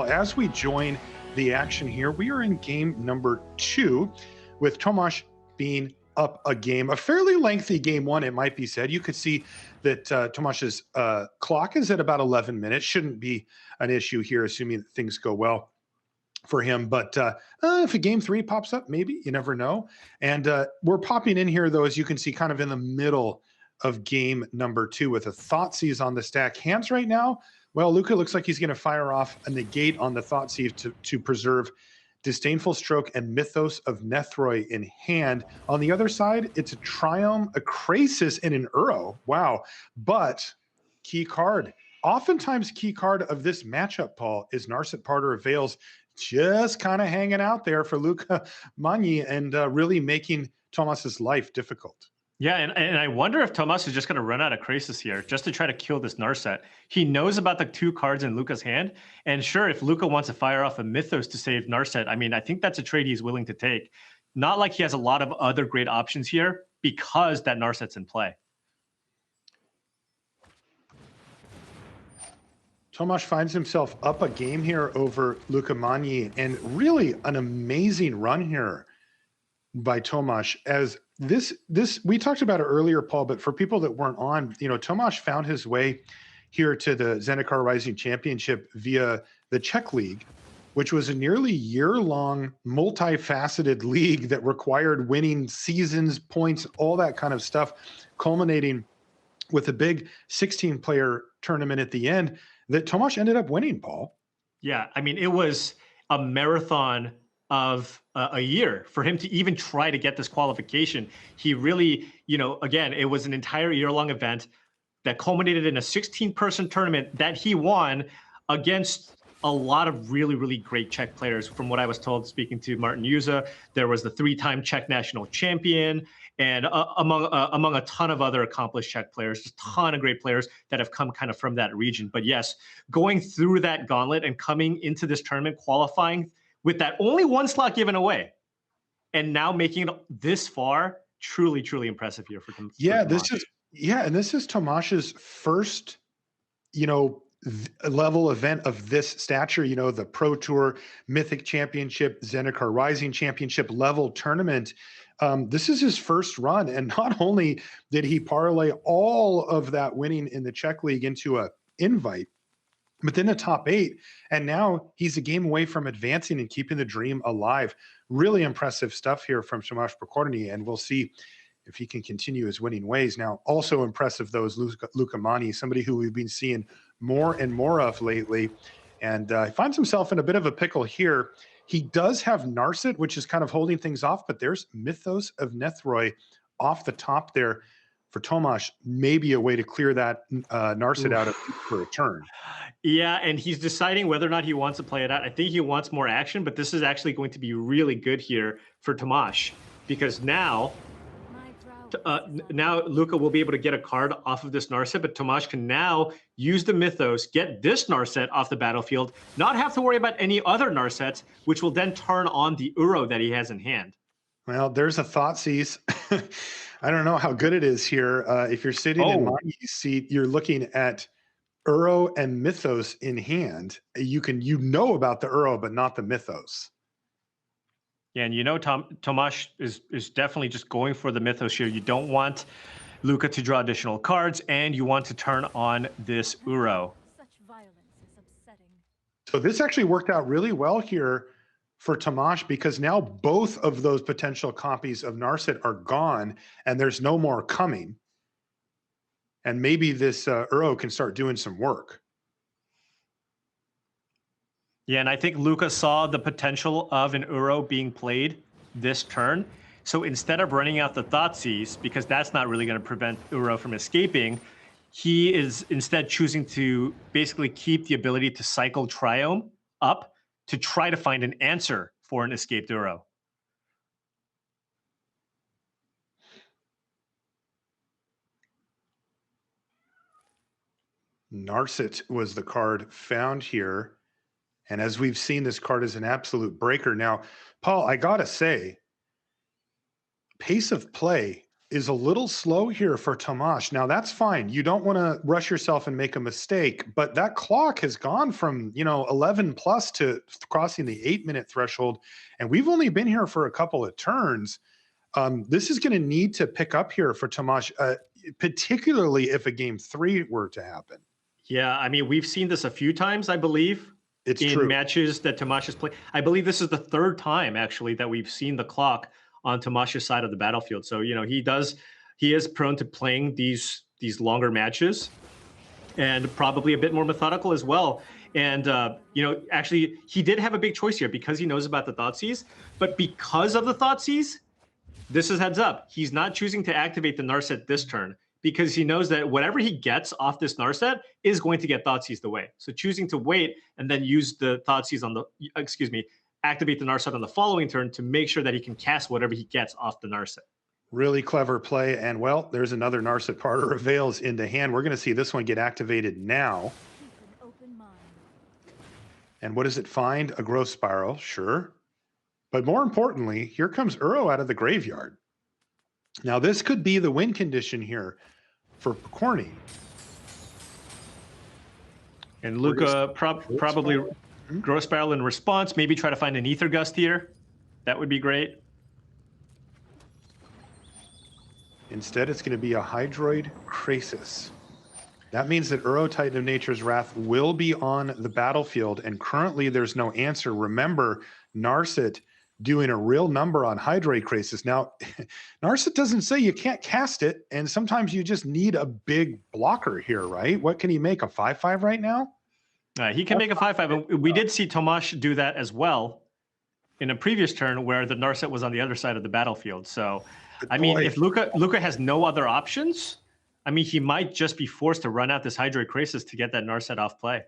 as we join the action here, we are in game number 2 with Tomas being up a game, a fairly lengthy game 1, it might be said. You could see that Tomas's clock is at about 11 minutes. Shouldn't be an issue here, assuming that things go well for him. But if a game 3 pops up, maybe, you never know. And we're popping in here, though, as you can see, kind of in the middle of game number 2 with a Thoughtseize on the stack. Hands right now, well, Luca looks like he's going to fire off a negate on the Thoughtseize to preserve Disdainful Stroke and Mythos of Nethroi in hand. On the other side, it's a Triumph, a Krasis, and an Uro. Wow. But key card. Oftentimes key card of this matchup, Paul, is Narset Parter of Veils, just kind of hanging out there for Luca Magni and really making Tomas's life difficult. Yeah, and I wonder if Tomas is just going to run out of Krasis here just to try to kill this Narset. He knows about the 2 cards in Luca's hand, and sure, if Luca wants to fire off a Mythos to save Narset, I mean, I think that's a trade he's willing to take. Not like he has a lot of other great options here because that Narset's in play. Tomas finds himself up a game here over Luca Magni, and really an amazing run here by Tomas. As this we talked about it earlier, Paul, but for people that weren't on, Tomas found his way here to the ZNR Rising Championship via the Czech League, which was a nearly year-long, multifaceted league that required winning seasons, points, all that kind of stuff, culminating with a big 16-player tournament at the end that Tomas ended up winning, Paul. Yeah, I mean, it was a marathon of a year for him to even try to get this qualification. He really, again, it was an entire year-long event that culminated in a 16-person tournament that he won against a lot of really, really great Czech players. From what I was told, speaking to Martin Juza, there was the 3-time Czech national champion, and among a ton of other accomplished Czech players, just a ton of great players that have come kind of from that region. But yes, going through that gauntlet and coming into this tournament, qualifying with that only 1 slot given away, and now making it this far, truly, truly impressive here for Tomas. And this is Tomas's first, level event of this stature, the Pro Tour Mythic Championship, ZNR Rising Championship level tournament. This is his first run, and not only did he parlay all of that winning in the Czech League into a invite, but then the top 8, and now he's a game away from advancing and keeping the dream alive. Really impressive stuff here from Tomas Pokorny, and we'll see if he can continue his winning ways. Now, also impressive, though, is Luca Magni, somebody who we've been seeing more and more of lately, and he finds himself in a bit of a pickle here. He does have Narset, which is kind of holding things off, but there's Mythos of Nethroi off the top there for Tomas. Maybe a way to clear that Narset out for a turn. Yeah, and he's deciding whether or not he wants to play it out. I think he wants more action, but this is actually going to be really good here for Tomas, because now Luca will be able to get a card off of this Narset, but Tomas can now use the Mythos, get this Narset off the battlefield, not have to worry about any other Narsets, which will then turn on the Uro that he has in hand. Well, there's a Thoughtseize. I don't know how good it is here. If you're sitting in Magni's seat, you're looking at Uro and Mythos in hand. You know about the Uro, but not the Mythos. Yeah, and Tomas is definitely just going for the Mythos here. You don't want Luca to draw additional cards, and you want to turn on this Uro. Such violence is upsetting. So this actually worked out really well here for Tomas, because now both of those potential copies of Narset are gone, and there's no more coming. And maybe this Uro can start doing some work. Yeah, and I think Luca saw the potential of an Uro being played this turn. So instead of running out the Thoughtseize, because that's not really going to prevent Uro from escaping, he is instead choosing to basically keep the ability to cycle Triumph up to try to find an answer for an escaped Uro. Narset was the card found here. And as we've seen, this card is an absolute breaker. Now, Paul, I got to say, pace of play is a little slow here for Tomas. Now that's fine. You don't want to rush yourself and make a mistake, but that clock has gone from, 11 plus to crossing the 8-minute threshold. And we've only been here for a couple of turns. This is going to need to pick up here for Tomas, particularly if a game 3 were to happen. Yeah, I mean, we've seen this a few times, I believe. It's in true. matches that Tomas has played. I believe this is the 3rd time actually that we've seen the clock on Tomas's side of the battlefield. So, he is prone to playing these longer matches and probably a bit more methodical as well. And, actually he did have a big choice here because he knows about the Thoughtseize, but because of the Thoughtseize, this is heads up. He's not choosing to activate the Narset this turn because he knows that whatever he gets off this Narset is going to get Thoughtseized away. So choosing to wait and then use the Thoughtseize activate the Narset on the following turn to make sure that he can cast whatever he gets off the Narset. Really clever play. And well, there's another Narset Parter of Veils into hand. We're going to see this one get activated now. Keep an open mind. And what does it find? A Growth Spiral, sure. But more importantly, here comes Uro out of the graveyard. Now this could be the win condition here for Pokorny. And Luca probably Growth Spiral in response, maybe try to find an Ether Gust here. That would be great. Instead, it's going to be a Hydroid Krasis. That means that Uro Titan of Nature's Wrath will be on the battlefield, and currently there's no answer. Remember, Narset doing a real number on Hydroid Krasis. Now, Narset doesn't say you can't cast it, and sometimes you just need a big blocker here, right? What can he make, a 5/5 right now? He can make a 5/5, and we did see Tomas do that as well in a previous turn where the Narset was on the other side of the battlefield. So, I mean, if Luca has no other options, I mean, he might just be forced to run out this Hydroid Krasis to get that Narset off play.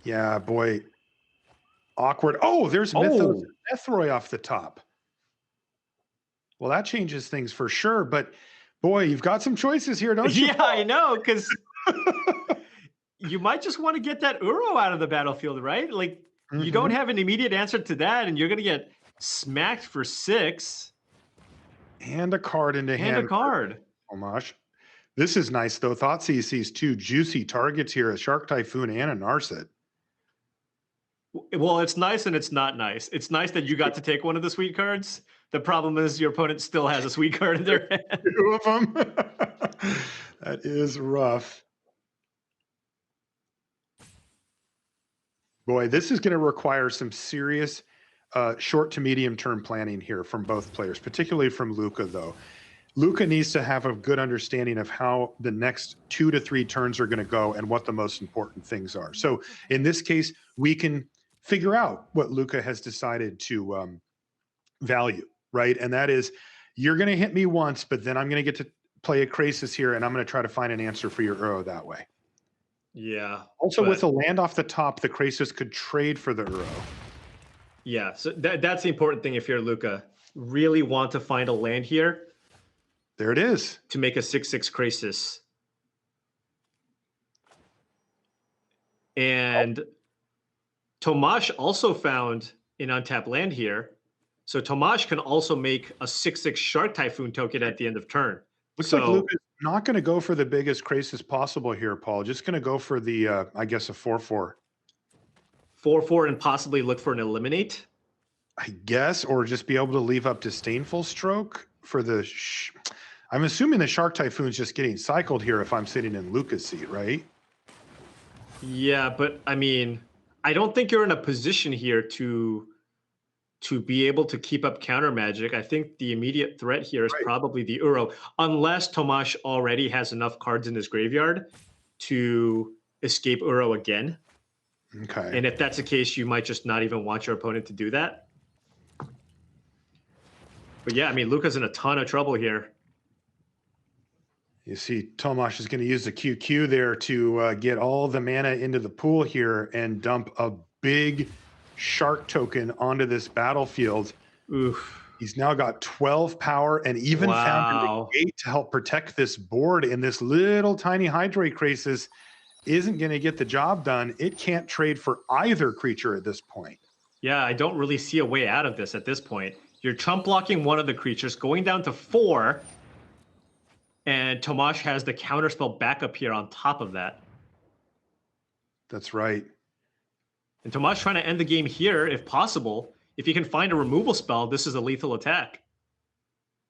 Yeah, boy. Awkward. Oh, there's Mythos Ethroy off the top. Well, that changes things for sure. But, boy, you've got some choices here, don't you? Yeah, I know, because you might just want to get that Uro out of the battlefield, right? Like, you don't have an immediate answer to that, and you're going to get smacked for 6. And a card into hand. And a card. Tomas. This is nice, though. Thoughtseize sees 2 juicy targets here, a Shark Typhoon and a Narset. Well, it's nice and it's not nice. It's nice that you got to take one of the sweet cards. The problem is your opponent still has a sweet card in their hand. 2 of them. That is rough. Boy, this is going to require some serious short to medium term planning here from both players, particularly from Luca, though. Luca needs to have a good understanding of how the next 2 to 3 turns are going to go and what the most important things are. So in this case, we can figure out what Luca has decided to value, right? And that is, you're going to hit me once, but then I'm going to get to play a Krasis here, and I'm going to try to find an answer for your Uro that way. Yeah. Also, with a land off the top, the Krasis could trade for the Uro. Yeah, so that's the important thing if you're Luca. Really want to find a land here. There it is. To make a 6/6 Krasis. And Tomas also found an untapped land here. So Tomas can also make a 6/6 Shark Typhoon token at the end of turn. Looks like Luca's not going to go for the biggest Krasis possible here, Paul. Just going to go for the, I guess, a 4/4. 4/4 and possibly look for an eliminate? I guess, or just be able to leave up Disdainful Stroke for the... I'm assuming the Shark Typhoon's just getting cycled here if I'm sitting in Luca's seat, right? Yeah, but I mean, I don't think you're in a position here to be able to keep up counter magic. I think the immediate threat here is probably the Uro, unless Tomas already has enough cards in his graveyard to escape Uro again. Okay. And if that's the case, you might just not even want your opponent to do that. But yeah, I mean, Luca's in a ton of trouble here. You see, Tomas is going to use the QQ there to get all the mana into the pool here and dump a big shark token onto this battlefield. Oof. He's now got 12 power and even found a gate to help protect this board. And this little tiny Hydroid Krasis isn't going to get the job done. It can't trade for either creature at this point. Yeah, I don't really see a way out of this at this point. You're chump blocking one of the creatures, going down to 4. And Tomas has the counterspell backup here on top of that. That's right. And Tomas trying to end the game here, if possible. If he can find a removal spell, this is a lethal attack.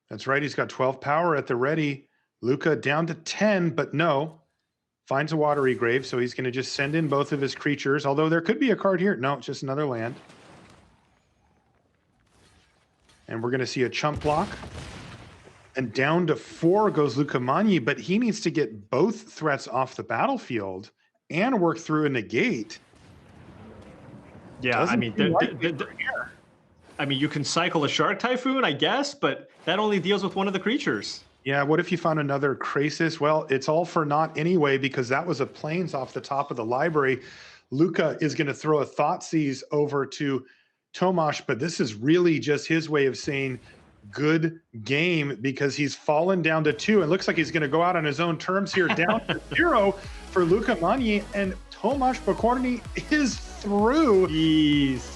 That's right. He's got 12 power at the ready. Luca down to 10, but no. Finds a Watery Grave, so he's going to just send in both of his creatures, although there could be a card here. No, it's just another land. And we're going to see a chump block. And down to 4 goes Luca Magni, but he needs to get both threats off the battlefield and work through a negate. Yeah, I mean, you can cycle a Shark Typhoon, I guess, but that only deals with one of the creatures. Yeah, what if you found another Krasis? Well, it's all for naught anyway, because that was a Plains off the top of the library. Luca is going to throw a Thoughtseize over to Tomas, but this is really just his way of saying good game, because he's fallen down to 2 and looks like he's going to go out on his own terms here, down to 0 for Luca Magni, and Tomas Pokorny is through. Jeez.